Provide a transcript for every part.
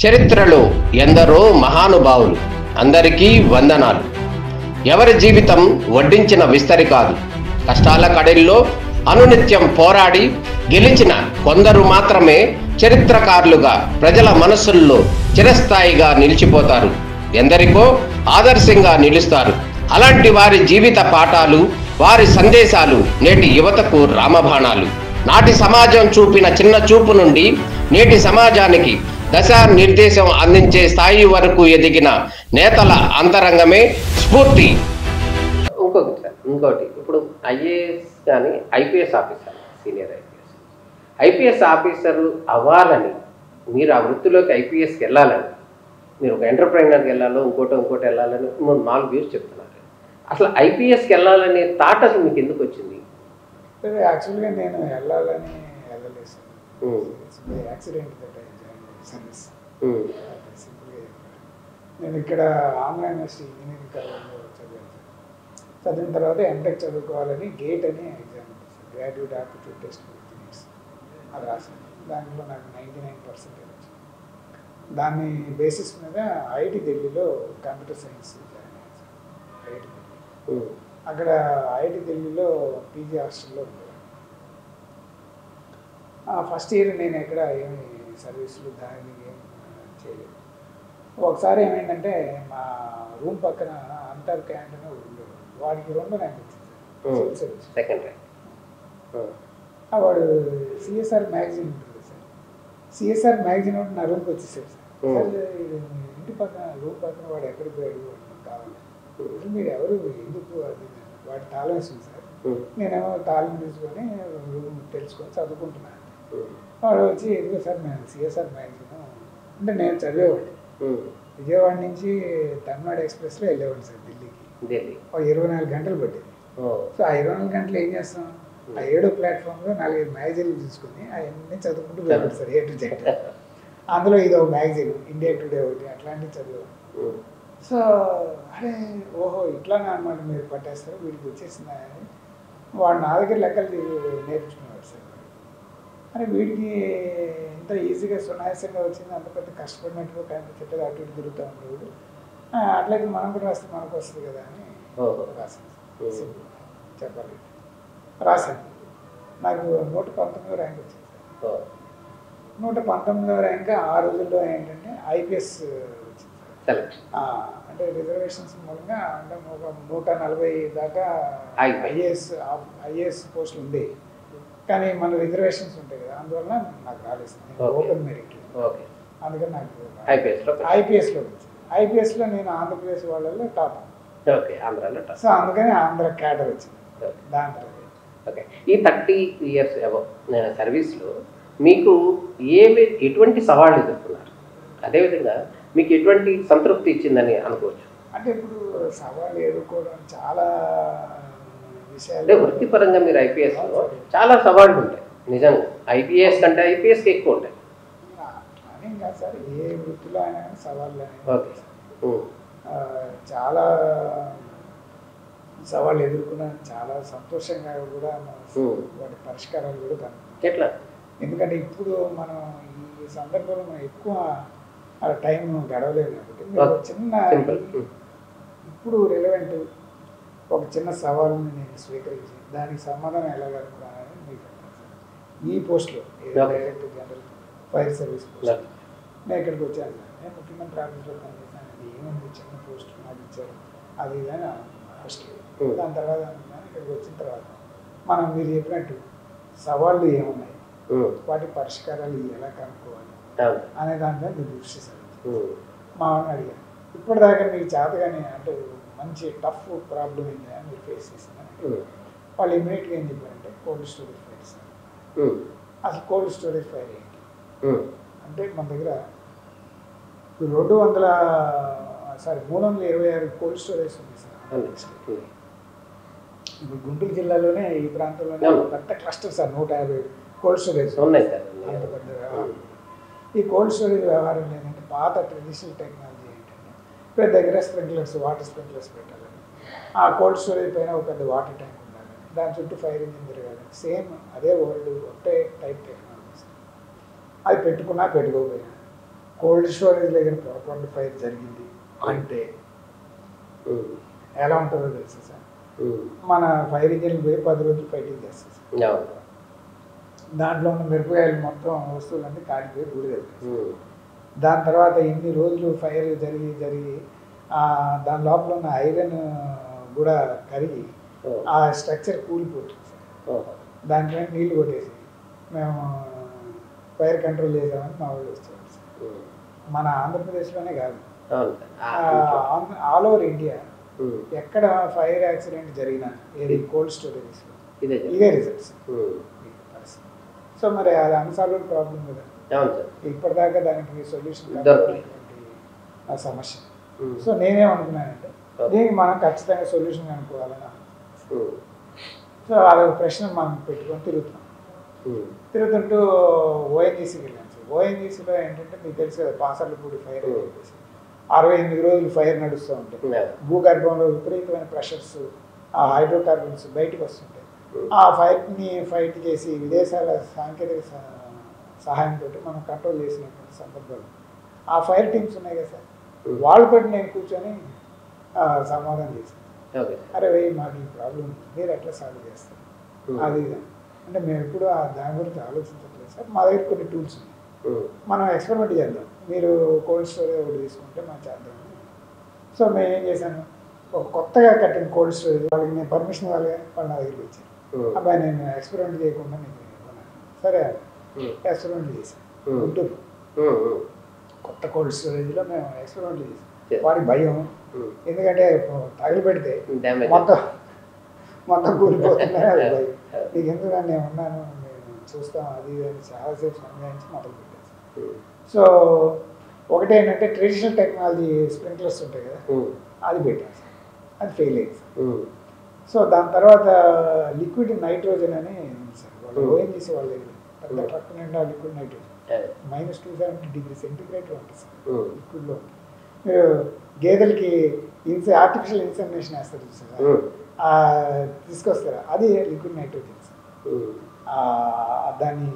చరిత్రలో ఎందరో మహానుభావులు, అందరికీ వందనాలు. ఎవరి జీవితం వడ్డించిన విస్తరి కాదు. కష్టాల కడల్లో అనునిత్యం పోరాడి గెలిచిన కొందరు మాత్రమే చరిత్రకారులుగా ప్రజల మనస్సుల్లో చిరస్థాయిగా నిలిచిపోతారు. ఎందరికో ఆదర్శంగా నిలుస్తారు. అలాంటి వారి జీవిత పాఠాలు, వారి సందేశాలు నేటి యువతకు రామబాణాలు. నాటి సమాజం చూపిన చిన్న చూపు నుండి నేటి సమాజానికి దశ నిర్దేశం అందించే స్థాయి వరకు ఎదిగిన నేతల అంతరంగమే స్ఫూర్తి. ఇంకోటి ఇప్పుడు ఐఏఎస్ కానీ IPS officer, senior IPS officer అవ్వాలని, మీరు ఆ వృత్తిలోకి ఐపీఎస్కి వెళ్ళాలని, మీరు ఒక ఎంటర్ప్రైనర్కి వెళ్ళాలో ఇంకోటి వెళ్ళాలని 4 వ్యూస్ చెప్తున్నారు. అసలు ఐపీఎస్కి వెళ్ళాలనే థాట్ అసలు మీకు ఎందుకు వచ్చింది? యాక్చువల్గా నేను వెళ్ళాలని వెళ్ళలేదు సార్. యాక్సిడెంట్ సర్వీస్ సింపుల్గా నేను ఇక్కడ ఆంధ్ర యూనివర్సిటీ ఇంజనీరింగ్ కాలేజ్లో చదివాను సార్. చదివిన తర్వాత ఎంటెక్ చదువుకోవాలని గేట్ అని ఎగ్జామ్ ఉంటుంది sir, graduate aptitude test engineers, అది రాశాను. దాంట్లో నాకు 99% వచ్చింది. దాని బేసిస్ మీద ఐఐటి ఢిల్లీలో కంప్యూటర్ సైన్స్ జాయిన్ అయ్యాను సార్. ఐఐటి ఢిల్లీ అక్కడ ఐఐటి ఢిల్లీలో పీజీ హాస్టల్లో ఉండేవాడు. ఫస్ట్ ఇయర్ నేను ఎక్కడ ఏమి సర్వీసులు దాని ఏం చేయలేదు. ఒకసారి ఏమైందంటే మా రూమ్ పక్కన అంతర్ క్యాంటీన్ ఉండేవాడు, వాడికి 2 ర్యాంక్ వచ్చింది సార్, సెకండ్ ర్యాంక్. వాడు సిఎస్ఆర్ మ్యాగజైన్ ఉంటుంది సార్, సిఎస్ఆర్ మ్యాగజైన్ ఒకటి నా రూమ్కి వచ్చేసాడు సార్. ఇంటి పక్కన రూమ్ పక్కన వాడు ఎక్కడికి పోయాడు కావాలి, మీరు ఎవరు ఎందుకు అది, వాడి తాళం వేస్తుంది సార్. నేనేమో తాళం తీసుకొని రూమ్ తెలుసుకొని చదువుకుంటున్నాను. వాడు వచ్చి ఎందుకు సార్ నేను సిఎస్ఆర్ మ్యాగజైన్ అంటే, నేను చదివేవాడిని. విజయవాడ నుంచి తమిళనాడు ఎక్స్ప్రెస్లో వెళ్ళేవాడిని సార్ ఢిల్లీకి. 24 గంటలు పట్టేది. సో ఆ 24 గంటలు ఏం చేస్తాం, ఆ 7వ ప్లాట్ఫామ్లో 4-5 మ్యాగజైన్లు తీసుకుని అవన్నీ చదువుకుంటూ వెళ్ళాడు సార్, ఏ టు జెడ్. అందులో ఇదో మ్యాగజైన్ ఇండియా టుడే ఒకటి, అట్లాంటివి చదివాడు. సో అరే ఓహో ఇట్లానే అనమాట, మీరు పట్టేస్తారు, వీడికి వచ్చేసిందా అని వాడు నా దగ్గర లెక్కలు నేర్చుకునేవాడు సార్. అరే వీడికి ఇంత ఈజీగా సునాయాసంగా వచ్చింది, అంత పెద్ద కష్టపడినట్టు చెట్టుగా అటు ఇటు తిరుగుతూ ఉండేవాడు, అట్లయితే మనం కూడా రాస్తే మనకు వస్తుంది కదా అని రాశాను సార్. చెప్పాలి రాశాను. నాకు 119వ ర్యాంక్ వచ్చింది సార్. 119వ ర్యాంక్ ఆ రోజుల్లో ఏంటంటే ఐపీఎస్ వచ్చింది సార్. అంటే రిజర్వేషన్స్ మూలంగా అంటే ఒక 140 దాకా ఐఏఎస్ పోస్టులు ఉండేవి, కానీ మన రిజర్వేషన్స్ ఉంటాయి కదా, అందువల్ల నాకు రాలేదు. ఓపెన్ మెరిట్, అందుకని నాకు ఐపీఎస్లో వచ్చింది. ఐపీఎస్లో నేను ఆంధ్రప్రదేశ్ వాళ్ళలో టాప్. సో అందుకని ఆంధ్ర క్యాడర్ వచ్చింది దాంట్లో. ఓకే, ఈ 30 years అబవ్ సర్వీస్లో మీకు ఎటువంటి సవాళ్ళు ఎదుర్కొన్నారు? అదేవిధంగా మీకు ఎటువంటి సంతృప్తి ఇచ్చిందని అనుకోవచ్చు? అంటే ఇప్పుడు సవాళ్ళు ఎదుర్కోవడం చాలా అంటే వృత్తిపరంగా మీరు ఐపీఎస్లో చాలా సవాళ్ళు ఉంటాయి నిజంగా. ఐపీఎస్ కంటే ఐపీఎస్కి ఎక్కువ ఉంటాయి. అని కాదు సార్, ఏ వృత్తిలో అయినా కానీ సవాళ్ళు ఓకే, చాలా సవాళ్ళు ఎదుర్కొన్నాను. చాలా సంతోషంగా కూడా వాటి పరిష్కారాలు కూడా కనుక్కున్నాం. ఎట్లా? ఎందుకంటే ఇప్పుడు మనం ఈ సందర్భంలో మనం ఎక్కువ టైం గడవలేదు కాబట్టి చిన్న ఇప్పుడు రిలవెంట్ ఒక చిన్న సవాల్ని నేను స్వీకరించి దానికి సమాధానం ఎలా కనుక్కున్నానని మీకు చెప్తాను సార్. ఈ పోస్ట్లో director general fire service post నేను ఇక్కడికి వచ్చాను సార్. నేను ముఖ్యమంత్రి ఆఫీస్లో పనిచేస్తాను, ఏమైంది చిన్న పోస్ట్ నాకు ఇచ్చారు అది ఇదని ఫస్ట్. దాని తర్వాత ఇక్కడికి వచ్చిన తర్వాత మనం మీరు చెప్పినట్టు సవాళ్ళు ఏమున్నాయి, వాటి పరిష్కారాలు ఎలా కనుక్కోవాలి అనే దాని మీద మీరు దృష్టి సాధించారు. మా వాడిని అడిగాను, ఇప్పటిదాకా మీకు చేతగానే అంటే మంచి టఫ్ ప్రాబ్లం ఏంటి అని మీరు ఫేస్ చేసిందని. వాళ్ళు ఇమీడియట్గా ఏం చెప్పారంటే కోల్డ్ స్టోరేజ్ ఫైర్ సార్. అసలు కోల్డ్ స్టోరేజ్ ఫైర్ ఏంటి అంటే, మన దగ్గర 326 కోల్డ్ స్టోరేజ్ ఉంది సార్. ఇప్పుడు గుంటూరు జిల్లాలోనే ఈ ప్రాంతంలోనే పెద్ద క్లస్టర్ సార్, 150 కోల్డ్ స్టోరేజ్ ఉన్నాయి సార్. అంత పెద్ద వ్యవహారం. ఈ కోల్డ్ స్టోరేజ్ వ్యవహారం ఏంటంటే పాత ట్రెడిషనల్ టెక్నాలజీ ఏంటంటే పెద్ద దగ్గర స్ప్రింక్లర్స్, వాటర్ స్ప్రింక్లర్స్ పెట్టాలని, ఆ కోల్డ్ స్టోరేజ్ పైన ఒక పెద్ద వాటర్ ట్యాంక్ ఉండాలి, దాని చుట్టూ ఫైర్ ఇంజిన్ తిరగాలి. సేమ్ అదే వరల్డ్ ఒకటే టైప్ టెక్నాలజీ. అది పెట్టుకున్నా పెట్టుకోకపోయినా కోల్డ్ స్టోరేజ్ దగ్గర పొరపాటు ఫైర్ జరిగింది అంటే ఎలా ఉంటుందో తెలుసు సార్. మన ఫైర్ ఇంజిన్ పోయి 10 రోజులు ఫైటింగ్ చేస్తుంది సార్. దాంట్లో ఉన్న మిరపకాయలు మొత్తం వస్తువులన్నీ కాలిపోయి బూడిదెళ్తాయి. దాని తర్వాత ఇన్ని రోజులు ఫైర్ జరిగి దాని లోపల ఉన్న ఐరన్ కూడా కరిగి ఆ స్ట్రక్చర్ కూలిపోతుంది సార్. దాంట్లో నీళ్లు కొట్టేసి మేము ఫైర్ కంట్రోల్ చేసామని మా వాళ్ళు వచ్చేవారు సార్. మన ఆంధ్రప్రదేశ్లోనే కాదు, ఆల్ ఓవర్ ఇండియా ఎక్కడ ఫైర్ యాక్సిడెంట్ జరిగినా ఏది కోల్డ్ స్టోరేజెస్లో ఇదే రిజల్ట్స్. సో మరి అది అన్సాల్వ్డ్ ప్రాబ్లం కదా, ఇప్పటిదాకా దానికి సొల్యూషన్ ఆ సమస్య. సో నేనేమనుకున్నానంటే దీనికి మనం ఖచ్చితంగా సొల్యూషన్ అనుకోవాలని. సో అదొక ప్రశ్న మనం పెట్టుకొని తిరుగుతుంటూ ఓఎన్జీసీకి వెళ్ళాను సార్. ఓఎన్జీసీలో ఏంటంటే మీకు తెలుసు కదా, పాసర్లపూడి ఫైర్ అని చెప్పేసి 68 రోజులు ఫైర్ నడుస్తూ ఉంటాయి. భూగర్భంలో విపరీతమైన ప్రెషర్స్, ఆ హైడ్రోకార్బన్స్ బయటకు వస్తుంటాయి. ఆ ఫైర్ని ఫైట్ చేసి విదేశాల సాంకేతిక సహాయంతో మనం కంట్రోల్ చేసినటువంటి సందర్భాలు ఆ ఫైర్ టీమ్స్ ఉన్నాయి కదా సార్, వాళ్ళతో నేను కూర్చొని సమాధానం చేశాను. అరే మాకు ఈ ప్రాబ్లం ఉంది, మీరు ఎట్లా సాల్వ్ చేస్తారు అది అంటే మేము ఎప్పుడు దాని గురించి ఆలోచించట్లేదు సార్. మా దగ్గర కొన్ని టూల్స్ ఉన్నాయి, మనం ఎక్స్పెరిమెంట్ చేద్దాం, మీరు కోల్డ్ స్టోరేజ్ ఒకటి తీసుకుంటే మనం చేద్దాం. సో మేము ఏం చేశాను, ఒక కొత్తగా కట్టిన కోల్డ్ స్టోరేజ్ వాళ్ళకి నేను పర్మిషన్ ఇవ్వాలి, వాళ్ళు నా దగ్గరికి వచ్చాను. అబ్బాయి నేను ఎక్స్పెరిమెంట్ చేయకుండా నీకు కొన్నాను. సరే ఎక్స్పెరిమెంట్ చేశాను. గుంటూరు కొత్త కోల్డ్ స్టోరేజ్లో మేము ఎక్స్పెరిమెంట్ చేసాం. వాడికి భయం, ఎందుకంటే తగిలి పెడితే మొత్తం కూలిపోతున్నాయి, అది భయం. నీకు ఎందుకు నేను ఉన్నాను, నేను చూస్తాం అది అని చాలాసేపు సంబంధించి మొదలు పెట్టేసాను. సో ఒకటేంటంటే ట్రెడిషనల్ టెక్నాలజీ స్ప్రింక్లర్స్ ఉంటాయి కదా, అది పెట్టాను సార్, అది ఫెయిల్ అయింది సార్. సో దాని తర్వాత లిక్విడ్ నైట్రోజన్ అని ఉంది సార్, వాళ్ళు ఓఎన్జీసీ వాళ్ళ దగ్గర పెద్ద ట్రక్ నిండా లిక్విడ్ నైట్రోజన్ -270 degrees సెంటిగ్రేడ్ ఉంటుంది సార్ లిక్విడ్లో. మీరు గేదెలకి ఆర్టిఫిషియల్ ఇన్సెమినేషన్ వేస్తారు చూసారా, తీసుకొస్తారా, అది లిక్విడ్ నైట్రోజన్ సార్. దాన్ని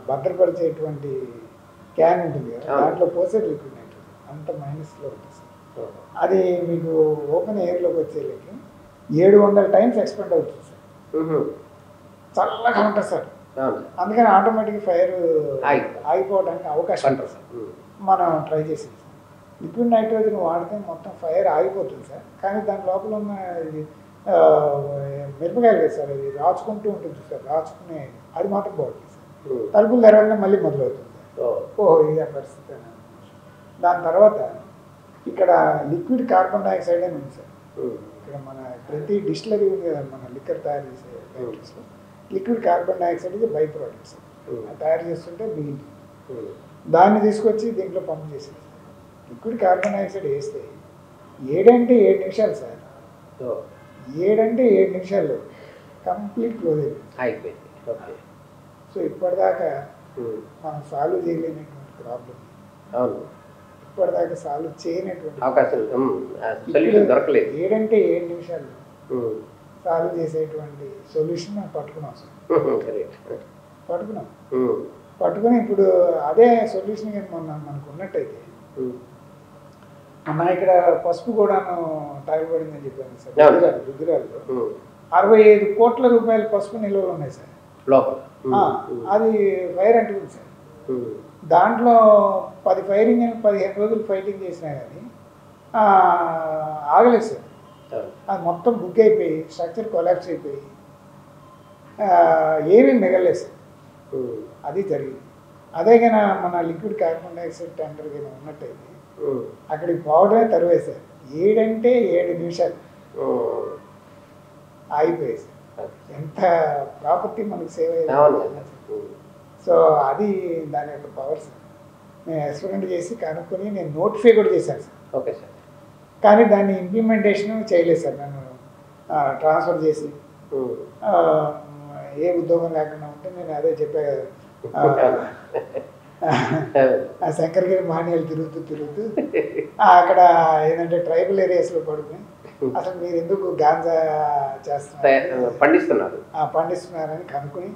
భద్రపరిచేటువంటి క్యాన్ ఉంటుంది కదా, దాంట్లో పోసేది లిక్విడ్ నైట్రోజన్, అంత మైనస్లో ఉంటుంది సార్. అది మీకు ఓపెన్ ఎయిర్లోకి వచ్చేళ్ళకి 700 times ఎక్స్పెండ్ అవుతుంది సార్. చల్లగా ఉంటుంది సార్, అందుకని ఆటోమేటిక్ ఫైర్ ఆగిపోవడానికి అవకాశం ఉంటుంది సార్. మనం ట్రై చేసేది సార్, లిక్విడ్ నైట్రోజన్ వాడితే మొత్తం ఫైర్ ఆగిపోతుంది సార్. కానీ దాని లోపల ఉన్న మిరపకాయలు కదా సార్, అది రాచుకుంటూ ఉంటుంది సార్, రాచుకునే అది మాత్రం బాగుంటుంది సార్. తలుపులు తెరవగానే మళ్ళీ మొదలవుతుంది సార్. ఓహో ఇదే పరిస్థితి అని. దాని తర్వాత ఇక్కడ లిక్విడ్ కార్బన్ డైఆక్సైడ్ అని ఉంది సార్. ఇక్కడ మన ప్రతి డిస్టిలరీ ఉంది కదా, మన లిక్కర్ తయారు చేసే ఫ్యాక్టరీస్లో లిక్విడ్ కార్బన్ డైఆక్సైడ్ ఇది బై ప్రోడక్ట్స్ తయారు చేస్తుంటే మిగిలింది, దాన్ని తీసుకొచ్చి దీంట్లో పంప్ చేసేది. లిక్విడ్ కార్బన్ డైఆక్సైడ్ వేస్తే 7 నిమిషాలు సార్, 7 నిమిషాల్లో కంప్లీట్ క్లోజ్ అయిపోయింది. సో ఇప్పటిదాకా మనం సాల్వ్ చేయలేనటువంటి ప్రాబ్లం, ఇప్పటిదాకా సాల్వ్ చేయనటువంటి అవకాశం 7 నిమిషాలు సాల్వ్ చేసేటువంటి సొల్యూషన్ మనం పట్టుకున్నాం సార్. పట్టుకుని ఇప్పుడు అదే సొల్యూషన్ కానీ మనకు ఉన్నట్టయితే, మన ఇక్కడ పసుపు కూడాను తాగిపడిందని చెప్పాను సార్. గుజరాత్లో 65 కోట్ల రూపాయల పసుపు నిల్వలు ఉన్నాయి సార్ లోపల. అది ఫైర్ అంటుంది సార్. దాంట్లో 10 ఫైరింగ్ అని 15 రోజులు ఫైటింగ్ చేసినా కానీ ఆగలేదు సార్. అది మొత్తం బుక్ అయిపోయి స్ట్రక్చర్ కొలాప్స్ అయిపోయి ఏమీ మిగలేదు సార్. అది జరిగింది. అదే కానీ మన లిక్విడ్ కార్బన్ డైఆక్సైడ్ ట్యాంకర్ కానీ ఉన్నట్టయితే అక్కడికి పోవడమే తరువే సార్. 7 నిమిషాలు ఆగిపోయాయి సార్. ఎంత ప్రాపర్టీ మనకు సేవ్ అయ్యేది. సో అది దాని యొక్క పవర్ సార్. నేను ఎక్స్పెరిమెంట్ చేసి కనుక్కొని నేను నోటిఫై కూడా చేశాను సార్. Okay sir. కానీ దాన్ని ఇంప్లిమెంటేషన్ చేయలేదు సార్. నన్ను ట్రాన్స్ఫర్ చేసి ఏ ఉద్యోగం లేకుండా ఉంటే నేను అదే చెప్పా కదా, శంకరగిరి మాన్యాలు తిరుగుతూ అక్కడ ఏంటంటే ట్రైబల్ ఏరియాస్లో పడుకుని అసలు మీరు ఎందుకు గాంజా చేస్తున్నారు పండిస్తున్నారని కనుక్కొని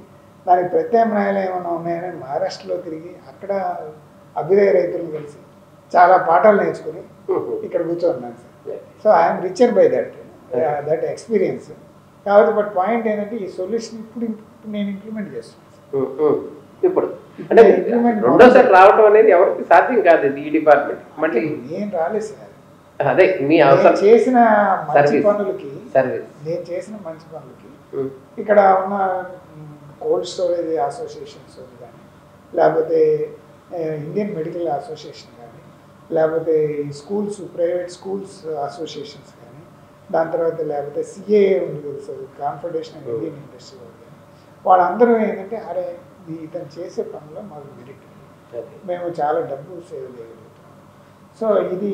దానికి ప్రత్యామ్నాయాలు ఏమైనా ఉన్నాయని మహారాష్ట్రలో తిరిగి అక్కడ అభ్యుదయ రైతులను కలిసి చాలా పాఠాలు నేర్చుకుని ఇక్కడ కూర్చోన్నాను sir. So I'm richer by that experience. కాబట్టి బట్ పాయింట్ ఏంటంటే ఈ సొల్యూషన్ ఇప్పుడు నేను ఇంప్లిమెంట్ చేస్తున్నాను. ఇప్పుడు అంటే రెండోసారి రావడం అనేది ఎవరికి సాధ్యం కాదు ఈ డిపార్ట్మెంట్. మళ్ళీ నేను రాలేదు సార్. అదే మీ అవసరం చేసిన మంచి పనులకి సర్వీస్ నేను చేసిన మంచి పనులకి ఇక్కడ ఉన్న కోల్డ్ స్టోరేజ్ అసోసియేషన్స్ కానీ, లేకపోతే ఇండియన్ మెడికల్ అసోసియేషన్ కానీ, లేకపోతే స్కూల్స్ ప్రైవేట్ స్కూల్స్ అసోసియేషన్స్ కానీ, దాని తర్వాత లేకపోతే సిఏఏ ఉంది కదా sir, confederation of Indian industry వాళ్ళు కానీ, వాళ్ళందరూ ఏంటంటే అరే ఇతను చేసే పనిలో మాకు మెరిట్, మేము చాలా డబ్బు సేవ్ చేయగలుగుతాం, సో ఇది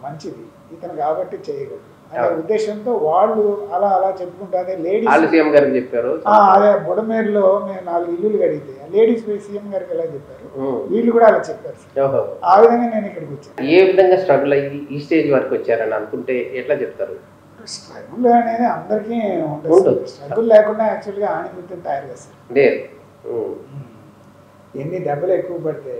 మంచిది ఇతను కాబట్టి చేయగలరు అనే ఉద్దేశంతో వాళ్ళు అలా అలా చెప్పుకుంటారే. లేడీస్ గారికి చెప్పారు అదే బుడమేరులో మేము 4 ఇల్లులు కడిగితే లేడీస్ పోయి సీఎం గారికి ఎలా చెప్పారు, వీళ్ళు కూడా అలా చెప్పారు. ఆ విధంగా నేను ఇక్కడికి వచ్చాను. ఏ విధంగా స్ట్రగుల్ అయ్యి ఈ స్టేజ్ వరకు వచ్చారని అనుకుంటే ఎట్లా చెప్తారు? స్ట్రగుల్ అనేది అందరికీ ఉంటుంది. స్ట్రగుల్ లేకుండా యాక్చువల్గా ఆణిముత్యం తయారు చేస్తారు. ఎన్ని దెబ్బలు ఎక్కువ పడితే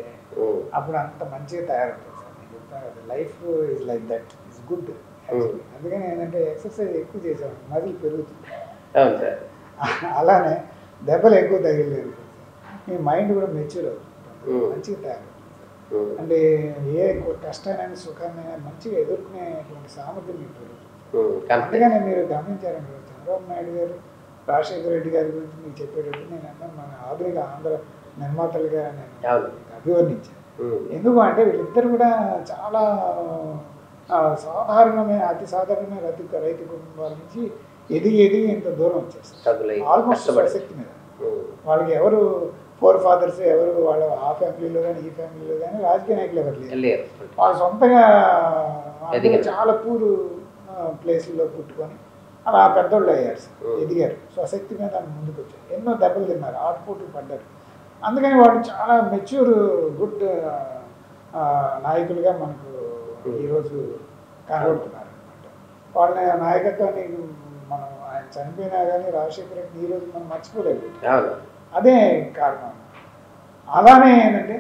అప్పుడు అంత మంచిగా తయారవుతుంది సార్. నేను చెప్తాను కదా, life is like that, it's good. అందుకని ఏంటంటే ఎక్సర్సైజ్ ఎక్కువ చేసాం, మజిల్ పెరుగుతుంది. అలానే దెబ్బలు ఎక్కువ తగిలేదు, మీ మైండ్ కూడా మెచ్యూర్ అవుతుంది, మంచిగా తయారవుతుంది. అంటే ఏ కష్టాన్ని సుఖాన్ని మంచిగా ఎదుర్కొనేటువంటి సామర్థ్యం మీకు పెరుగుతుంది. అందుకని మీరు గమనించారంటే చంద్రబాబు నాయుడు గారు, రాజశేఖర రెడ్డి గారి గురించి మీకు చెప్పేటప్పుడు నేను అన్నాను, మన ఆధునిక ఆంధ్ర నిర్మాతలుగా నేను అభివర్ణించాను. ఎందుకు అంటే వీళ్ళిద్దరు కూడా చాలా సాధారణమైన అతి సాధారణమైన రైతు కుటుంబాల నుంచి ఎదిగి ఇంత దూరం వచ్చేస్తారు. ఆల్మోస్ట్ శక్తి మీద వాళ్ళకి ఎవరు 4 fathers ఎవరు వాళ్ళ ఆ ఫ్యామిలీలో కానీ ఈ ఫ్యామిలీలో కానీ రాజకీయ నాయకులు ఎవరు లేరు. వాళ్ళు సొంతగా చాలా పూర్ ప్లేస్లో పుట్టుకొని అలా పెద్దోళ్ళు అయ్యారు సార్, ఎదిగారు. స్వశక్తి మీద ముందుకు వచ్చారు, ఎన్నో దెబ్బలు తిన్నారు, ఆటుపోట్లు పడ్డారు. అందుకని వాళ్ళు చాలా మెచ్యూర్ గుడ్ నాయకులుగా మనకు ఈరోజు కనబడుతున్నారు అనమాట. వాళ్ళ నాయకత్వాన్ని మనం ఆయన చనిపోయినా కానీ రాజశేఖర రెడ్డి ఈరోజు మనం మర్చిపోలేదు, అదే కారణం. అలానే ఏంటంటే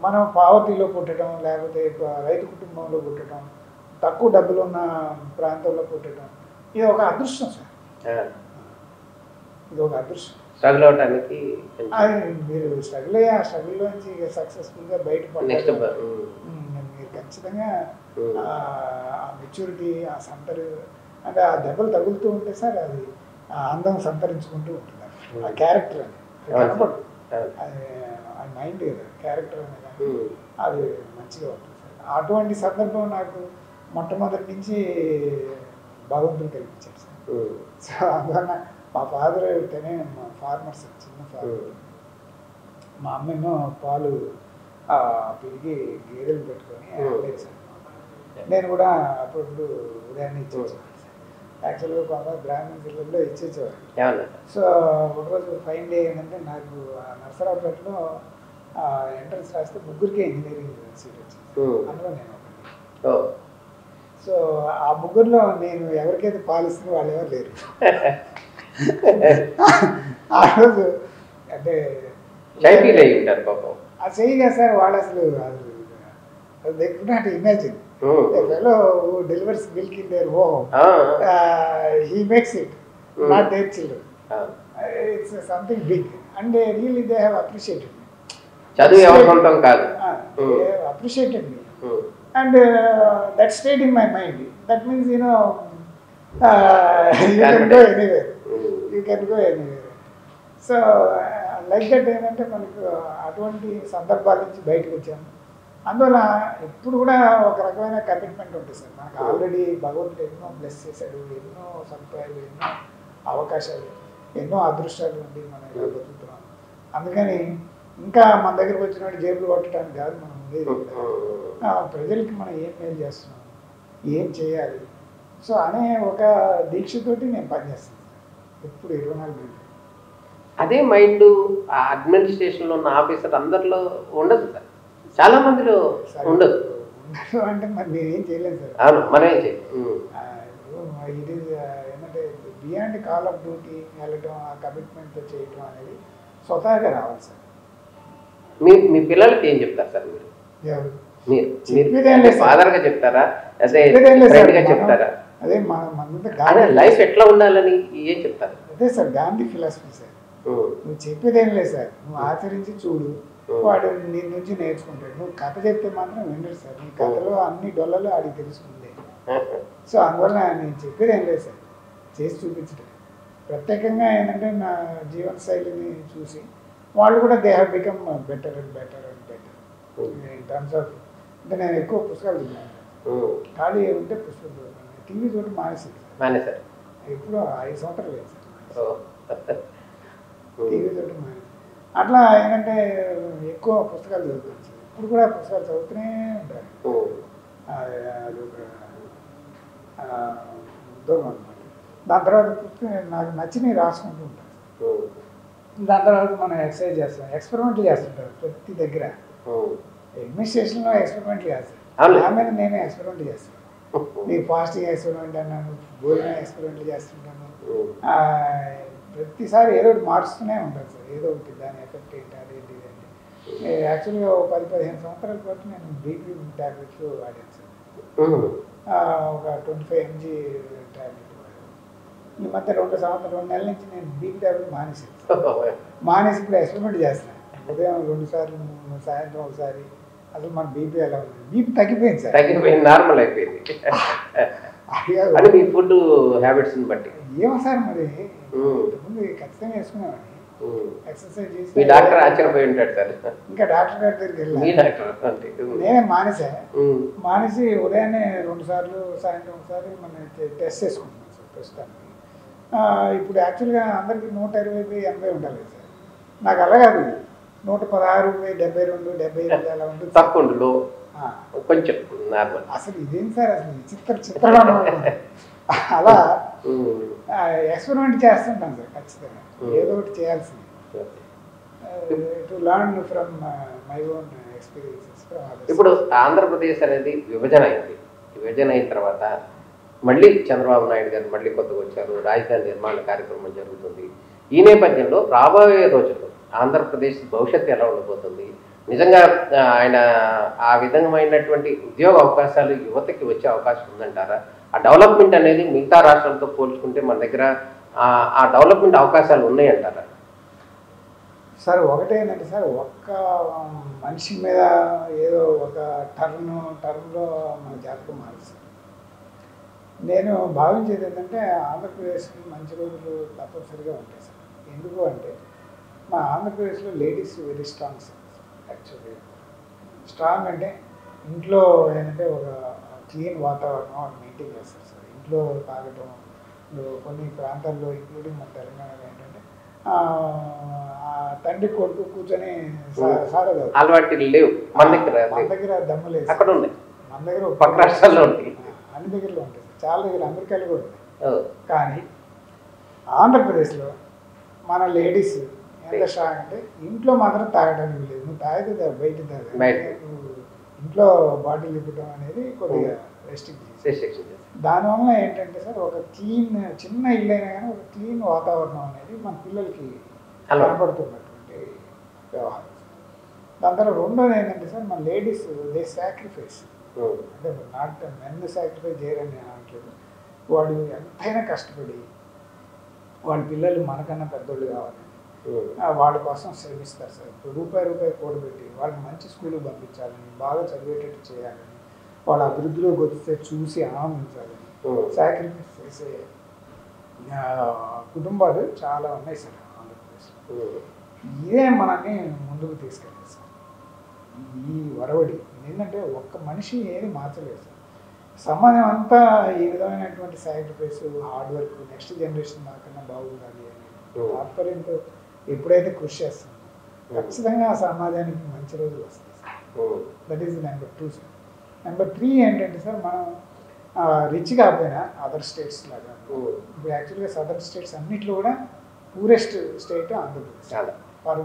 మనం పావర్టీలో పుట్టడం, లేకపోతే రైతు కుటుంబంలో పుట్టడం, తక్కువ డబ్బులు ఉన్న ప్రాంతంలో పుట్టడం, ఇది ఒక అదృష్టం సార్. ఇది ఒక అదృష్టం. స్ట్రగుల్ అవడానికి మీరు స్ట్రగుల్ అయ్యి ఆ స్ట్రగుల్లోంచి సక్సెస్ఫుల్గా బయటపడ్డారు. మీరు ఖచ్చితంగా ఆ మెచ్యూరిటీ, ఆ సంతరు అంటే ఆ దెబ్బలు తగులుతూ ఉంటే సార్ అది ఆ అందం సంతరించుకుంటూ ఉంటుంది. ఆ క్యారెక్టర్ అని కనపడు, అది ఆ మైండ్ కదా క్యారెక్టర్ అనేది అది మంచిగా ఉంటుంది సార్. అటువంటి సందర్భం నాకు మొట్టమొదటి నుంచి భగవంతుడు కల్పించాడు సార్. సో అందువల్ల మా ఫాదర్ అయితేనే మా ఫార్మర్స్, చిన్న ఫార్మర్. మా అమ్మేమో పాలు పెరిగి గేదెలు పెట్టుకొని లేదు సార్. నేను కూడా అప్పుడు ఉదయాన్నే ఇచ్చేవాడు. యాక్చువల్గా కొంత గ్రామీణ జిల్లాలో ఇచ్చేసేవాడు. సో ఒకరోజు ఫైన్ డే ఏంటంటే నాకు నర్సరావుపేటలో ఎంట్రన్స్ రాస్తే 3కే ఇంజనీరింగ్ సీట్ వచ్చింది, అందులో నేను ఒకటి. సో ఆ 3లో నేను ఎవరికైతే పాలిస్తున్నా వాళ్ళు ఎవరు లేరు. ఆ రోజు అంటే అది చేయగా సార్ వాళ్ళు అసలు అది imagine fellow who delivers milk in their home, he makes it, not their children. It's something big, and really they have appreciated me. They have appreciated me, and that stayed in my mind. That means you can go anywhere. You can go anywhere. So like that ఏంటంటే మనకు అటువంటి సందర్భాల నుంచి బయటకు వచ్చాము. అందువల్ల ఇప్పుడు కూడా ఒక రకమైన కమిట్మెంట్ ఉంటుంది సార్. మనకు ఆల్రెడీ భగవంతుడు ఎన్నో బ్లెస్ చేశాడు, ఎన్నో సదుపాయాలు, ఎన్నో అవకాశాలు, ఎన్నో అదృష్టాలు ఉండి మనం ఇలా బతుకుతున్నాం. అందుకని ఇంకా మన దగ్గరకు వచ్చిన జేబులు కొట్టడానికి కాదు మనం ఉండేది, ప్రజలకి మనం ఏం మేలు చేస్తున్నాం, ఏం చేయాలి, సో అనే ఒక దీక్షతోటి నేను పనిచేస్తాను ఎప్పుడు 24 గంటలు. అదే మైండ్ ఆ అడ్మినిస్ట్రేషన్లో ఉన్న ఆఫీసర్ అందరిలో ఉండదు సార్, చాలా మందిలో ఉండదు. అంటే మరి నేనేం చేయలేదు సార్. అవును, మనం ఏం చేయాలి. ఇది ఏంటంటే బియాండ్ కాల్ ఆఫ్ డ్యూటీ వెళ్ళటం, ఆ కమిట్మెంట్తో చేయటం అనేది స్వతహాగా రావాలి సార్. మీ పిల్లలకి ఏం చెప్తారు సార్ మీరు? ఎవరు మీరు ఫాదర్గా చెప్తారా, అదే ఫ్రెండ్గా చెప్తారా? అదే మన అదే లైఫ్ ఎట్లా ఉండాలని ఏం చెప్తారు? అదే సార్ గాంధీ ఫిలాసఫీ సార్. నువ్వు చెప్పేదేం లేదు సార్, నువ్వు ఆచరించి చూడు, వాడు నీ నుంచి నేర్చుకుంటాడు. నువ్వు కథ చెప్తే మాత్రం వినడు సార్, నీ కథలో అన్ని డొల్లలు ఆడికి తెలుసుకుందే. సో అందువల్ల నేను చెప్పేది ఏం లేదు సార్, చేసి చూపించడం. ప్రత్యేకంగా ఏంటంటే నా జీవన శైలిని చూసి వాళ్ళు కూడా they have become better and better and better in terms of. అంటే నేను ఎక్కువ పుస్తకాలు తిన్నాను, ఖాళీ ఉంటే పుస్తకాలు చదువుతాను. టీవీ చూడటం మానేసారు. ఎప్పుడో 5 సంవత్సరాలు లేదు సార్ టీవీ చూడటం మానేసి. అట్లా ఏంటంటే ఎక్కువ పుస్తకాలు చదువుతాను సార్. ఇప్పుడు కూడా పుస్తకాలు చదువుతూనే ఉంటారు. అది ఒక ఉద్యోగం అనమాట. దాని తర్వాత పుస్తకం నాకు నచ్చినవి రాసుకుంటూ ఉంటాను. దాని తర్వాత మనం ఎక్సర్సైజ్ చేస్తాం, ఎక్స్పెరిమెంట్లు చేస్తుంటారు ప్రతి దగ్గర. అడ్మినిస్ట్రేషన్లో ఎక్స్పెరిమెంట్లు చేస్తాను, నా మీద నేనే ఎక్స్పెరిమెంట్ చేస్తాను. నేను ఫాస్టింగ్ ఎక్స్పెరిమెంట్ అన్నాను, భోజనం ఎక్స్పెరిమెంట్లు చేస్తుంటాను. ప్రతిసారి ఏదో ఒకటి మార్చుతూనే ఉంటాను సార్, ఏదో ఒకటి దాని ఎఫెక్ట్ ఏంటి అదేంటి ఇదేంటి. యాక్చువల్గా 10-15 సంవత్సరాల పాటు నేను బీపీ ట్యాబ్లెట్స్ వాడాను సార్. ఒక 25 mg ట్యాబ్లెట్ వాడాను. ఈ మధ్య 2 నెలల నుంచి నేను బీపీ ట్యాబ్లెట్ మానేసి ఇప్పుడు ఎక్స్పెరిమెంట్ చేస్తాను. ఉదయం 2 సార్లు, సాయంత్రం ఒకసారి. అసలు మన బీపీ ఎలా ఉంది? బీపీ తగ్గిపోయింది సార్, తగ్గిపోయింది, నార్మల్ అయిపోయింది. అది మీ ఫుడ్ హ్యాబిట్స్ బట్టి ఏమో సార్. మరి ముందు ఖచ్చితంగా వేసుకునేవాడిని, ఎక్సర్సైజ్ చేసి. మీ డాక్టర్ ఆశ్చర్యపోయి ఉంటాడు సార్. ఇంకా డాక్టర్ గారి దగ్గరికి వెళ్ళాను, నేనే మానేసి ఉదయాన్నే 2 సార్లు, సాయంత్రం ఒకసారి మనం టెస్ట్ చేసుకుంటున్నాం సార్ ప్రస్తుతానికి. ఇప్పుడు యాక్చువల్గా అందరికీ 120/80 ఉండాలి సార్, నాకు అలా కాదు. 116, 72, 78 అలా ఉంటుంది. తక్కువ కొంచెం నార్మల్. అసలు ఇదేం సార్, అసలు చిత్రంగా అలా ఎక్స్పెరిమెంట్ చేస్తుంటాను సార్ ఖచ్చితంగా, ఏదో ఒకటి చేయాల్సింది. To learn from my own experiences. ఇప్పుడు ఆంధ్రప్రదేశ్ అనేది విభజన అయింది. విభజన అయిన తర్వాత మళ్ళీ చంద్రబాబు నాయుడు గారు మళ్ళీ కొత్తగా వచ్చారు, రాజధాని నిర్మాణ కార్యక్రమం జరుగుతుంది. ఈ నేపథ్యంలో రాబోయే రోజుల్లో ఆంధ్రప్రదేశ్ భవిష్యత్తు ఎలా ఉండబోతుంది? నిజంగా ఆయన ఆ విధమైనటువంటి ఉద్యోగ అవకాశాలు యువతకి వచ్చే అవకాశం ఉందంటారా? ఆ డెవలప్మెంట్ అనేది మిగతా రాష్ట్రాలతో పోల్చుకుంటే మన దగ్గర ఆ డెవలప్మెంట్ అవకాశాలు ఉన్నాయంటారా? సార్ ఒకటేంటంటే సార్, ఒక్క మనిషి మీద ఏదో ఒక టర్మ్లో మన జాతకం మారుస్తుంది. నేను భావించేది ఏంటంటే ఆంధ్రప్రదేశ్కి మంచి రోజులు తప్పనిసరిగా ఉంటాయి సార్. ఎందుకు అంటే మా ఆంధ్రప్రదేశ్లో ladies very strong sir. Actually strong అంటే ఇంట్లో ఏంటంటే ఒక క్లీన్ వాతావరణం మెయింటైన్ చేస్తారు సార్. ఇంట్లో తాగటం, కొన్ని ప్రాంతాల్లో ఇంక్లూడింగ్ మన తెలంగాణలో ఏంటంటే తండ్రి కొడుకు కూర్చొని సారదు అలవాటు లేవు మన దగ్గర దమ్ము లేదు, అక్కడ ఉన్నాయి, మన దగ్గర పక్క రాష్ట్రాల్లో ఉంటాయి, అన్ని దగ్గరలో ఉంటాయి, చాలా దగ్గర అమెరికాలో కూడా ఉన్నాయి. కానీ ఆంధ్రప్రదేశ్లో మన లేడీస్ ఎంత స్ట్రాంగ్ అంటే ఇంట్లో మాత్రం తాగడానికి లేదు. నువ్వు తాగితే బయట తాగాలి, నువ్వు ఇంట్లో బాటిల్ తిప్పడం అనేది కొద్దిగా రెస్ట్రిక్షన్. దానివల్ల ఏంటంటే సార్, ఒక క్లీన్ చిన్న ఇల్లు అయినా కానీ ఒక క్లీన్ వాతావరణం అనేది మన పిల్లలకి కనపడుతున్నటువంటి వ్యవహారం. దాని తర్వాత రెండోది ఏంటంటే సార్, మన లేడీస్ దే సాక్రిఫైస్. అంటే నాట్ మెన్ సాక్రిఫైస్ చేయరని అనట్లేదు, వాడు ఎంతైనా కష్టపడి వాళ్ళ పిల్లలు మనకన్నా పెద్దోళ్ళు కావాలని వాళ్ళ కోసం శ్రమిస్తారు సార్. ఇప్పుడు రూపాయి కూడబెట్టి వాళ్ళని మంచి స్కూల్కి పంపించాలని, బాగా చదివేటట్టు చేయాలని, వాళ్ళ అభివృద్ధిలోకి వస్తే చూసి ఆనందించాలని సాక్రిఫైస్ చేసే కుటుంబాలు చాలా ఉన్నాయి సార్ ఆంధ్రప్రదేశ్లో. ఇదే మనల్ని ముందుకు తీసుకెళ్ళాలి సార్. ఈ వరవడి ఏంటంటే ఒక్క మనిషి ఏది మార్చలేదు సార్. సమాజం అంతా ఈ విధమైనటువంటి sacrifice, hard work, next generation నాకన్నా బాగుండాలి అని తాత్పర్యంతో ఎప్పుడైతే కృషి చేస్తామో ఖచ్చితంగా ఆ సమాజానికి మంచి రోజులు వస్తాయి sir. That is number 2 sir. Number 3 ఏంటంటే సార్, మనం రిచ్ కాకపోయినా అదర్ స్టేట్స్ లాగా ఇప్పుడు యాక్చువల్గా సదర్న్ స్టేట్స్ అన్నింటిలో కూడా poorest state Andhra Pradesh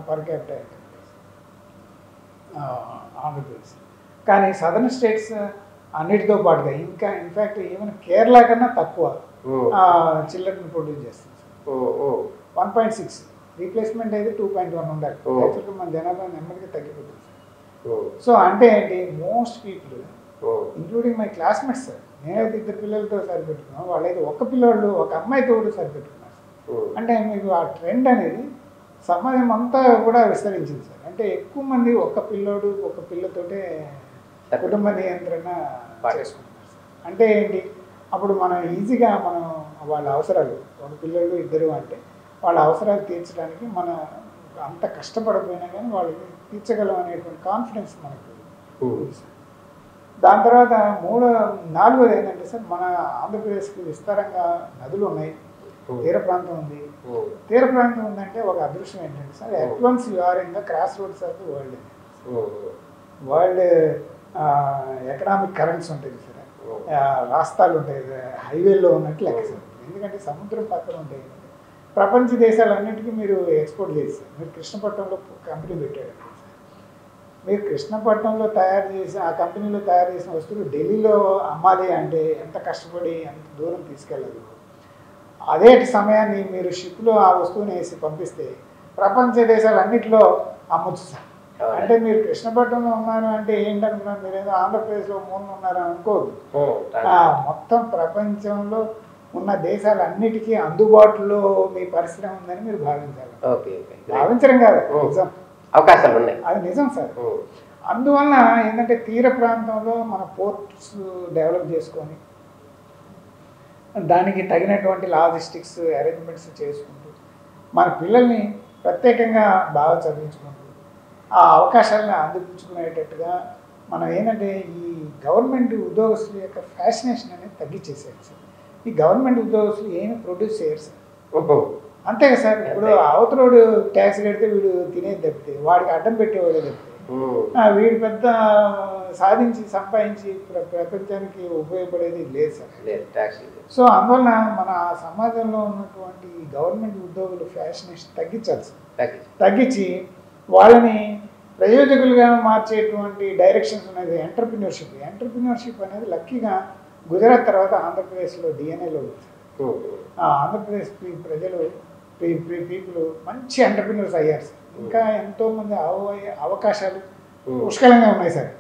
per capital Andhra Pradesh. కానీ సదర్న్ స్టేట్స్ అన్నిటితో పాటుగా ఇంకా ఇన్ఫ్యాక్ట్ ఈవెన్ కేరళ కన్నా తక్కువ చిల్డ్రన్ ప్రొడ్యూస్ చేస్తుంది సార్. 1.6 రీప్లేస్మెంట్ అయితే 2.1 ఉండాలి. యాక్చువల్గా మన జనాభా నెమ్మదిగా తగ్గిపోతుంది సార్. సో అంటే ఏంటి, most people including my classmates sir, నేనైతే 2 పిల్లలతో సరిపెట్టుకున్నాను, వాళ్ళైతే ఒక పిల్లోళ్ళు ఒక అమ్మాయితో కూడా సరిపెట్టుకున్నారు సార్. అంటే మీకు ఆ ట్రెండ్ అనేది సమాజం అంతా కూడా విస్తరించింది సార్. అంటే ఎక్కువ మంది ఒక పిల్లోడు ఒక పిల్లతోటే కుటుంబ నియంత్రణ చేసుకుంటున్నారు సార్. అంటే ఏంటి, అప్పుడు మనం ఈజీగా మనం వాళ్ళ అవసరాలు, ఒక పిల్లలు 2 అంటే వాళ్ళ అవసరాలు తీర్చడానికి మన అంత కష్టపడకపోయినా కానీ వాళ్ళకి తీర్చగలం అనేటువంటి కాన్ఫిడెన్స్ మనకు ఉంది సార్. దాని తర్వాత 4వది ఏంటంటే సార్, మన ఆంధ్రప్రదేశ్కి విస్తారంగా నదులు ఉన్నాయి, తీర ప్రాంతం ఉంది. తీర ప్రాంతం ఉందంటే ఒక అదృష్టం ఏంటంటే sir, advance you are in the crossroads of the world. World economic currents ఉంటాయి సార్, రాస్తాలు ఉంటాయి, హైవేల్లో ఉన్నట్టు లెక్క సార్. ఎందుకంటే సముద్రం పక్కన ఉంటాయి, ప్రపంచ దేశాలన్నిటికీ మీరు ఎక్స్పోర్ట్ చేస్తారు. మీరు కృష్ణపట్నంలో కంపెనీ పెట్టారు సార్, మీరు కృష్ణపట్నంలో తయారు చేసి ఆ కంపెనీలో తయారు చేసిన వస్తువులు ఢిల్లీలో అమ్మాలి అంటే ఎంత కష్టపడి ఎంత దూరం తీసుకెళ్ళదు. అదే సమయాన్ని మీరు షిప్లో ఆ వస్తువుని వేసి పంపిస్తే ప్రపంచ దేశాలన్నింటిలో అమ్మొచ్చు సార్. అంటే మీరు కృష్ణపట్నంలో ఉన్నారు అంటే ఏంటనుకున్నారు, మీరు ఏదో ఆంధ్రప్రదేశ్లో మూలన ఉన్నారని అనుకోవద్దు. మొత్తం ప్రపంచంలో ఉన్న దేశాలన్నిటికీ అందుబాటులో మీ పరిశ్రమ ఉందని మీరు భావించాలి. భావించడం కాదు, నిజం, అవకాశాలు ఉన్నాయి, అది నిజం సార్. అందువల్ల ఏంటంటే తీర ప్రాంతంలో మన పోర్ట్స్ డెవలప్ చేసుకొని దానికి తగినటువంటి లాజిస్టిక్స్ అరేంజ్మెంట్స్ చేసుకుంటూ మన పిల్లల్ని ప్రత్యేకంగా బాగా చదివించుకుంటూ ఆ అవకాశాలను అందిపుచ్చుకునేటట్టుగా మనం ఏంటంటే ఈ గవర్నమెంట్ ఉద్యోగస్తుల యొక్క ఫ్యాసినేషన్ అనేది తగ్గించేసేయాలి సార్. ఈ గవర్నమెంట్ ఉద్యోగస్తులు ఏమి ప్రొడ్యూస్ చేయరు సార్, అంతే కదా సార్. ఇప్పుడు అవతలోడు ట్యాక్స్ కడితే వీడు తినేది తప్పితే, వాడికి అడ్డం పెట్టేవాడే తప్పితే వీడు పెద్ద సాధించి సంపాదించి ప్రపంచానికి ఉపయోగపడేది లేదు సార్. సో అందువల్ల మన సమాజంలో ఉన్నటువంటి గవర్నమెంట్ ఉద్యోగులు ఫ్యాసినేషన్ తగ్గించాలి సార్. తగ్గించి వాళ్ళని ప్రయోజకులుగా మార్చేటువంటి డైరెక్షన్స్ అనేది ఎంటర్ప్రిన్యూర్షిప్ అనేది లక్కీగా గుజరాత్ తర్వాత ఆంధ్రప్రదేశ్లో డిఎన్ఏలో ఉంది సార్. ఆంధ్రప్రదేశ్ ప్రజలు పీపుల్ మంచి ఎంటర్ప్రిన్యూర్స్ అయ్యారు సార్. ఇంకా ఎంతోమంది అవకాశాలు పుష్కలంగా ఉన్నాయి సార్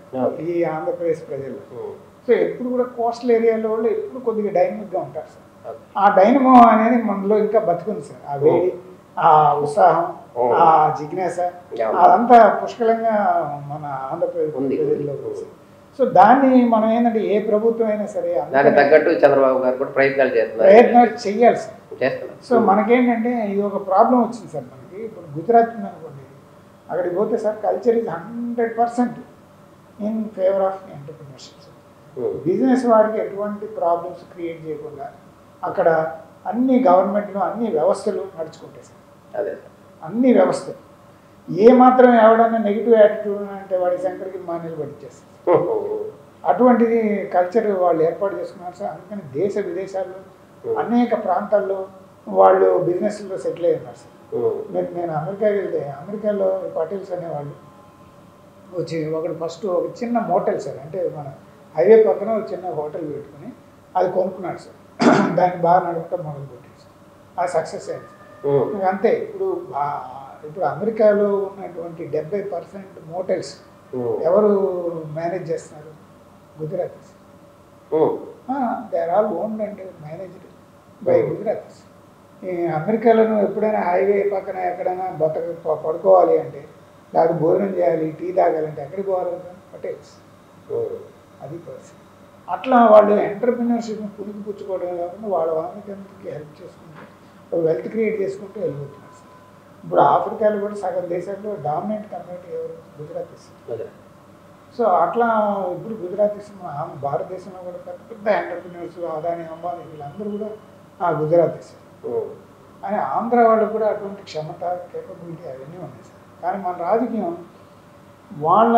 ఈ ఆంధ్రప్రదేశ్ ప్రజల్లో. సో ఎప్పుడు కూడా కోస్టల్ ఏరియాలో వాళ్ళు ఎప్పుడు కొద్దిగా డైనమిక్గా ఉంటారు సార్. ఆ డైనమో అనేది మనలో ఇంకా బతుకుంది సార్. ఆ వేడి, ఆ ఉత్సాహం, ఆ జిజ్ఞాస అదంతా పుష్కలంగా మన ఆంధ్రప్రదేశ్ ప్రజల్లో ఉంది సార్. సో దాన్ని మనం ఏంటంటే ఏ ప్రభుత్వం అయినా సరే తగ్గట్టు చంద్రబాబు గారు కూడా ప్రయత్నాలు చేయాలి సార్. సో మనకేంటంటే ఇది ఒక ప్రాబ్లం వచ్చింది సార్ మనకి. ఇప్పుడు గుజరాత్ ఉందనుకోండి, అక్కడికి పోతే sir culture is 100% in favour of entrepreneurship sir. Business వాడికి ఎటువంటి ప్రాబ్లమ్స్ క్రియేట్ చేయకుండా అక్కడ అన్ని గవర్నమెంట్లో అన్ని వ్యవస్థలు నడుచుకుంటాయి సార్. అదే అన్ని వ్యవస్థలు ఏ మాత్రం ఎవడన్నా నెగిటివ్ యాటిట్యూడ్ అంటే వాడి శంకర్కి మానేలు పట్టించేస్తారు. అటువంటిది కల్చర్ వాళ్ళు ఏర్పాటు చేసుకున్నారు సార్. అందుకని దేశ విదేశాల్లో అనేక ప్రాంతాల్లో వాళ్ళు బిజినెస్లో సెటిల్ అయి ఉన్నారు సార్. నేను అమెరికాకి వెళ్తే అమెరికాలో పటేల్స్ అనేవాళ్ళు వచ్చి ఒకటి ఫస్ట్ ఒక చిన్న మోటల్ సార్, అంటే మన హైవే పక్కన ఒక చిన్న హోటల్ పెట్టుకుని అది కొనుక్కున్నాడు సార్. దాన్ని బాగా నడపడం మొదలుపెట్టాడు సార్. అది సక్సెస్ అయింది సార్. అంతే ఇప్పుడు అమెరికాలో ఉన్నటువంటి 70% మోటల్స్ ఎవరు మేనేజ్ చేస్తున్నారు? Gujaratis. They are all owned and managed by Gujaratis. ఈ అమెరికాలో ఎప్పుడైనా హైవే పక్కన ఎక్కడైనా పడుకోవాలి అంటే, లేకపోతే భోజనం చేయాలి, టీ తాగాలంటే ఎక్కడికి పోవాలి? పటేల్స్. అది పరిస్థితి. అట్లా వాళ్ళు ఎంటర్ప్రినర్షిప్ని పుణికిపుచ్చుకోవడం కాకుండా వాళ్ళ వాళ్ళకి హెల్ప్ చేసుకుంటూ వెల్త్ క్రియేట్ చేసుకుంటూ వెళ్ళిపోతున్నారు సార్. ఇప్పుడు ఆఫ్రికాలో కూడా సగం దేశాల్లో డామినెంట్ కమ్యూనిటీ ఎవరు? గుజరాతీస్. సో అట్లా ఇప్పుడు గుజరాతీస్ భారతదేశంలో కూడా పెద్ద పెద్ద ఎంటర్ప్రినర్స్, అదాని, అంబానీ వీళ్ళందరూ కూడా గుజరాతీస్. అని ఆంధ్ర వాళ్ళు కూడా అటువంటి క్షమత, కేపబిలిటీ అవన్నీ ఉన్నాయి సార్. కానీ మన రాజకీయం వాళ్ళ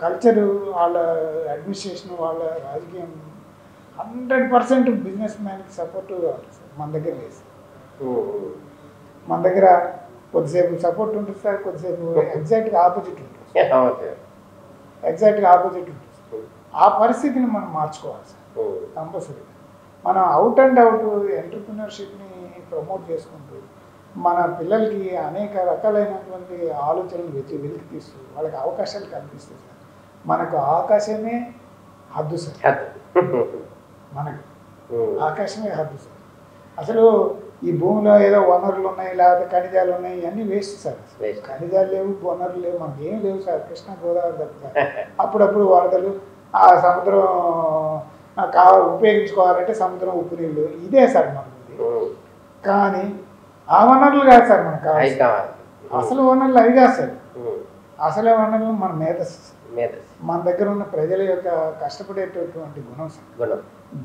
కల్చరు, వాళ్ళ అడ్మినిస్ట్రేషన్, వాళ్ళ రాజకీయం 100% బిజినెస్ మ్యాన్కి సపోర్టివ్గా ఉంటుంది సార్. మన దగ్గర లేదు సార్. మన దగ్గర కొద్దిసేపు సపోర్ట్ ఉంటుంది సార్, కొద్దిసేపు ఎగ్జాక్ట్గా ఆపోజిట్ ఉంటుంది. ఎగ్జాక్ట్గా ఆపోజిట్ ఉంటుంది. ఆ పరిస్థితిని మనం మార్చుకోవాలి సార్ కంపల్సరీగా. మనం అవుట్ అండ్ అవుట్ ఎంటర్ప్రినర్షిప్ని ప్రమోట్ చేసుకుంటూ మన పిల్లలకి అనేక రకాలైనటువంటి ఆలోచనలు వెలికి తీస్తూ వాళ్ళకి అవకాశాలు కల్పిస్తుంది సార్. మనకు ఆకాశమే హద్దు సార్, మనకు ఆకాశమే హద్దు సార్. అసలు ఈ భూమిలో ఏదో వనరులు ఉన్నాయి, లేకపోతే ఖనిజాలు ఉన్నాయి, ఇవన్నీ వేస్ట్ సార్. ఖనిజాలు లేవు, వనరులు లేవు, మనకి ఏం లేవు సార్. కృష్ణా గోదావరి తప్ప అప్పుడప్పుడు వరదలు, ఆ సముద్రం ఉపయోగించుకోవాలంటే సముద్రం ఉప్పు నీళ్ళు, ఇదే సార్ మనకి. కానీ ఆ వనరులు కాదు సార్ మనకు కావాలి. అసలు వనరులు అవి కాదు సార్. అసలు వనరులు మన మేధస్సు, మన దగ్గర ఉన్న ప్రజల యొక్క కష్టపడేటటువంటి గుణం సార్.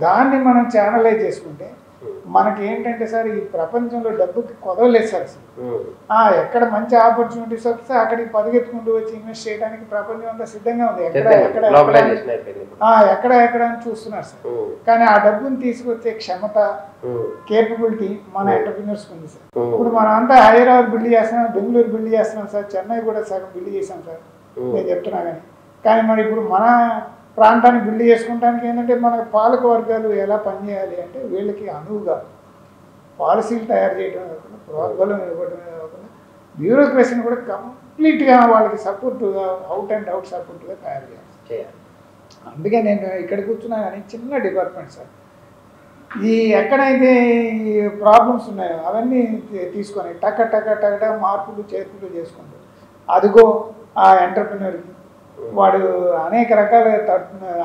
దాన్ని మనం ఛానలైజ్ చేసుకుంటే మనకి ఏంటంటే సార్, ఈ ప్రపంచంలో డబ్బుకి కొదవలేదు సార్. ఎక్కడ మంచి ఆపర్చునిటీస్ వస్తే అక్కడికి పదిగెత్తుకుంటూ వచ్చి ఇన్వెస్ట్ చేయడానికి ప్రపంచం అంతా సిద్ధంగా ఉంది. ఎక్కడ అని చూస్తున్నారు సార్. కానీ ఆ డబ్బుని తీసుకొచ్చే క్షమత, కేపబిలిటీ మన ఎంటర్ప్రినర్స్కి ఉంది సార్. ఇప్పుడు మనం అంతా హైదరాబాద్ బిల్డ్ చేస్తున్నాం, బెంగళూరు బిల్డ్ చేస్తున్నాం సార్, చెన్నై కూడా సగం బిల్డ్ చేసాం సార్, నేను చెప్తున్నా. కానీ మరి ఇప్పుడు మన ప్రాంతాన్ని బిల్డ్ చేసుకుంటానికి ఏంటంటే మన పాలక వర్గాలు ఎలా పనిచేయాలి అంటే వీళ్ళకి అనువుగా పాలసీలు తయారు చేయడం కాకుండా, ప్రోద్బలం ఇవ్వడమే కాకుండా, బ్యూరోక్రసీని కూడా కంప్లీట్గా వాళ్ళకి సపోర్టుగా, అవుట్ అండ్ అవుట్ సపోర్ట్గా తయారు చేయాలి. అందుకే నేను ఇక్కడ కూర్చున్నా కానీ చిన్న డిపార్ట్మెంట్ సార్. ఈ ఎక్కడైతే ఈ ప్రాబ్లమ్స్ ఉన్నాయో అవన్నీ తీసుకొని టక మార్పులు చేర్పులు చేసుకుంటూ అదిగో ఆ ఎంటర్ప్రినర్కి వాడు అనేక రకాల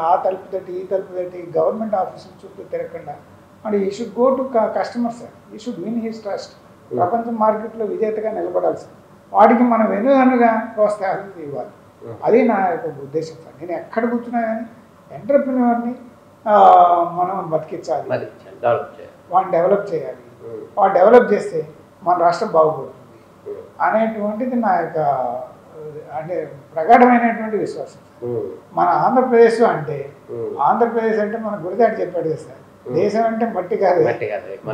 ఆ తలుపు తట్టి ఈ తలుపు తట్టి గవర్నమెంట్ ఆఫీసుల చుట్టూ తిరగకుండా వాడు ఈ should go to customer sir. ఈ షుడ్ విన్ హిస్ ట్రస్ట్. ప్రపంచ మార్కెట్లో విజేతగా నిలబడాలి సార్. వాడికి మనం వెనుగనుగా ప్రోత్సాహం ఇవ్వాలి. అది నా యొక్క ఉద్దేశం సార్. నేను ఎక్కడ కూర్చున్నా కానీ ఎంటర్ప్రినర్ని మనం బతికించాలి, వాడిని డెవలప్ చేయాలి. వాడు డెవలప్ చేస్తే మన రాష్ట్రం బాగుపడుతుంది అనేటువంటిది నా యొక్క అంటే ప్రగాఢమైనటువంటి విశ్వాసం. మన ఆంధ్రప్రదేశ్ అంటే మన గురిదాటి చెప్పాడు కదా సార్, దేశం అంటే మట్టి కాదు,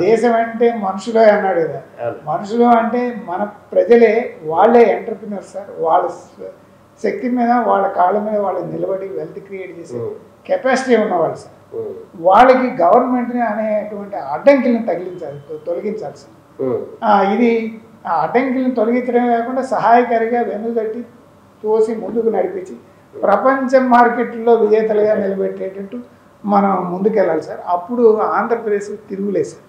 దేశం అంటే మనుషులే అన్నాడు కదా. మనుషులు అంటే మన ప్రజలే, వాళ్ళే ఎంటర్ప్రినర్స్ సార్. వాళ్ళ శక్తి మీద, వాళ్ళ కాళ్ళ మీద వాళ్ళు నిలబడి వెల్త్ క్రియేట్ చేసే కెపాసిటీ ఉన్నవాళ్ళు సార్. వాళ్ళకి గవర్నమెంట్ని అనేటువంటి అడ్డంకిలను తొలగించాలి సార్. ఇది ఆ అడ్డంకిలను తొలగించడమే కాకుండా సహాయకారిగా వెన్నుదట్టి తోసి ముందుకు నడిపించి ప్రపంచ మార్కెట్లో విజేతలుగా నిలబెట్టేటట్టు మనం ముందుకెళ్ళాలి సార్. అప్పుడు ఆంధ్రప్రదేశ్ తిరుగులేదు సార్.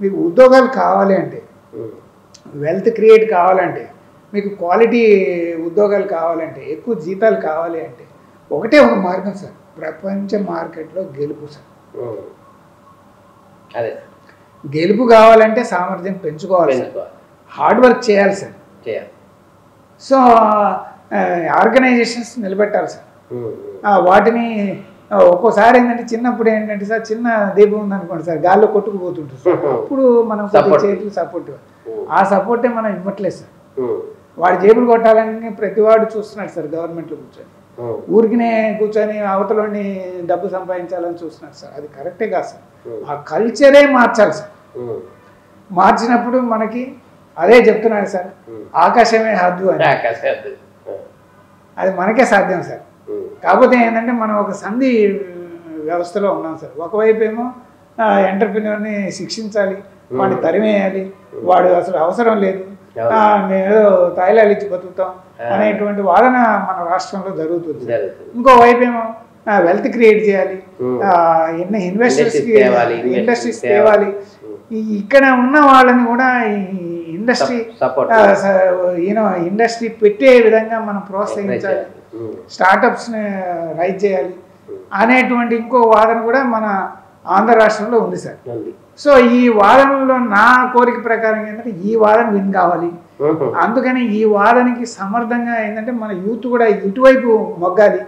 మీకు ఉద్యోగాలు కావాలి అంటే, వెల్త్ క్రియేట్ కావాలంటే, మీకు క్వాలిటీ ఉద్యోగాలు కావాలంటే, ఎక్కువ జీతాలు కావాలి అంటే ఒకటే ఒక మార్గం సార్, ప్రపంచ మార్కెట్లో గెలుపు సార్. అదే గెలుపు కావాలంటే సామర్థ్యం పెంచుకోవాలి సార్, హార్డ్ వర్క్ చేయాలి సార్. సో ఆర్గనైజేషన్స్ నిలబెట్టాలి సార్. వాటిని ఒక్కోసారి ఏంటంటే చిన్నప్పుడు ఏంటంటే సార్, చిన్న దీపం ఉందనుకోండి సార్, గాల్లో కొట్టుకుపోతుంటుంది సార్. అప్పుడు మనం చేతులు సపోర్ట్, ఆ సపోర్టే మనం ఇవ్వట్లేదు సార్. వాడి జేబులు కొట్టాలని ప్రతివాడు చూస్తున్నాడు సార్. గవర్నమెంట్లో కూర్చొని ఊరికినే కూర్చొని అవతలని డబ్బు సంపాదించాలని చూస్తున్నాడు సార్. అది కరెక్టే కాదు సార్. ఆ కల్చరే మార్చాలి సార్. మార్చినప్పుడు మనకి అదే చెప్తున్నాడు సార్, ఆకాశమే హద్దు అని. అది మనకే సాధ్యం సార్. కాకపోతే ఏంటంటే మనం ఒక సంధి వ్యవస్థలో ఉన్నాం సార్. ఒకవైపు ఏమో ఎంటర్ప్రినర్ని శిక్షించాలి, వాడిని తరిమేయాలి, వాడు అసలు అవసరం లేదు, మేమేదో తాయిలాలు ఇచ్చి బతుకుతాం అనేటువంటి వాదన మన రాష్ట్రంలో జరుగుతుంది. ఇంకోవైపు ఏమో వెల్త్ క్రియేట్ చేయాలి, ఎన్ని ఇండస్ట్రీస్ తేవాలి. ఇక్కడ ఉన్న వాళ్ళని కూడా ఇండస్ట్రీ పెట్టే విధంగా మనం ప్రోత్సహించాలి, స్టార్టప్స్ని రైజ్ చేయాలి అనేటువంటి ఇంకో వాదన కూడా మన ఆంధ్ర రాష్ట్రంలో ఉంది సార్. సో ఈ వాదనలో నా కోరిక ప్రకారం ఏంటంటే ఈ వాదన విన్ కావాలి. అందుకని ఈ వాదనకి సమర్థంగా ఏంటంటే మన యూత్ కూడా ఇటువైపు మొగ్గాలి.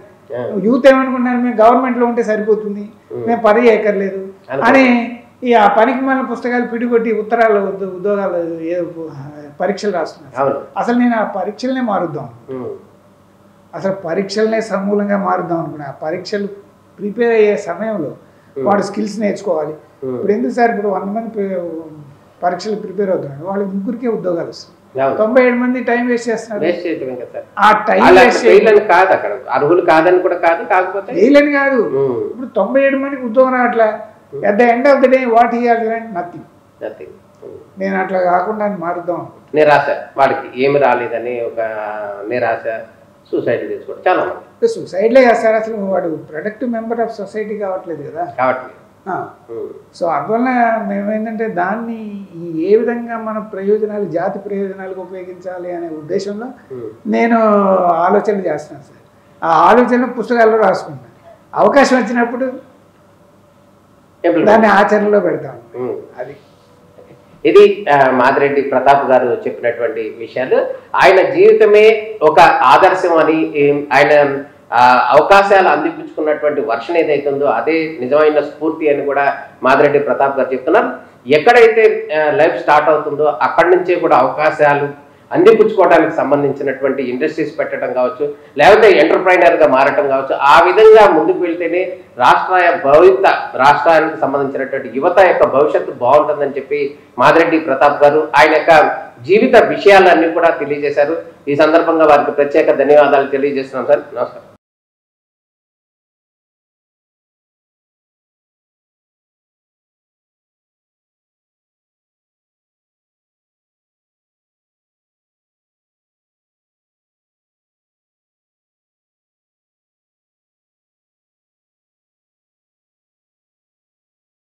యూత్ ఏమనుకుంటున్నారు, మేము గవర్నమెంట్లో ఉంటే సరిపోతుంది, మేము పని చేయక్కర్లేదు అని ఈ ఆ పనికి మన పుస్తకాలు పిడిగొట్టి ఉత్తరాలు ఉద్యోగాలు పరీక్షలు రాస్తున్నారు. అసలు నేను ఆ పరీక్షలనే మారుద్దాం, అసలు పరీక్షలనే సమూలంగా మారుద్దాం అనుకున్నా. ఆ పరీక్షలు ప్రిపేర్ అయ్యే సమయంలో వాడు స్కిల్స్ నేర్చుకోవాలి. ఇప్పుడు ఎందుకు సార్, ఇప్పుడు 100 మంది పరీక్షలు ప్రిపేర్ అవుతున్నాడు, వాళ్ళకి ముగ్గురికే ఉద్యోగాలు వస్తున్నాయి. 97 మంది టైం వేస్ట్ చేస్తున్నారు. ఆ టైం అర్హులు కాదని కూడా కాదు, కాకపోతే వేయలేని కాదు. ఇప్పుడు 97 మందికి ఉద్యోగం రావట్లా. At the end of the day, what he has learned? Nothing. నేను అట్లా కాకుండా మారుద్దాం. నిరాశ, వాడికి ఏమి రాలేదని ఒక నిరాశ, సూసైడ్ చేసుకోవడం చాలా మంది. సూసైడ్లే కదా సార్, అసలు వాడు ప్రొడక్టివ్ మెంబర్ ఆఫ్ సొసైటీ కావట్లేదు కదా. కాబట్టి సో అందువల్ల మేమేంటంటే దాన్ని ఏ విధంగా మన ప్రయోజనాలు, జాతి ప్రయోజనాలకు ఉపయోగించాలి అనే ఉద్దేశంలో నేను ఆలోచన చేస్తున్నాను సార్. ఆ ఆలోచన పుస్తకాల్లో రాసుకుంటాను, అవకాశం వచ్చినప్పుడు దాన్ని ఆచరణలో పెడతాను. అది ఇది మాదిరెడ్డి ప్రతాప్ గారు చెప్పినటువంటి విషయాలు. ఆయన జీవితమే ఒక ఆదర్శం అని, ఆయన అవకాశాలు అందిపుచ్చుకున్నటువంటి వర్షన్ ఏదైతే ఉందో అదే నిజమైన స్ఫూర్తి అని కూడా మాదిరెడ్డి ప్రతాప్ గారు చెప్తున్నారు. ఎక్కడైతే లైఫ్ స్టార్ట్ అవుతుందో అక్కడి నుంచే కూడా అవకాశాలు అందిపుచ్చుకోవడానికి సంబంధించినటువంటి ఇండస్ట్రీస్ పెట్టడం కావచ్చు, లేకపోతే ఎంటర్ప్రైనర్గా మారటం కావచ్చు, ఆ విధంగా ముందుకు వెళ్తేనే రాష్ట్రానికి సంబంధించినటువంటి యువత యొక్క భవిష్యత్తు బాగుంటుందని చెప్పి మాదిరెడ్డి ప్రతాప్ గారు ఆయన యొక్క జీవిత విషయాలన్నీ కూడా తెలియజేశారు. ఈ సందర్భంగా వారికి ప్రత్యేక ధన్యవాదాలు తెలియజేస్తున్నాం సార్. నమస్కారం.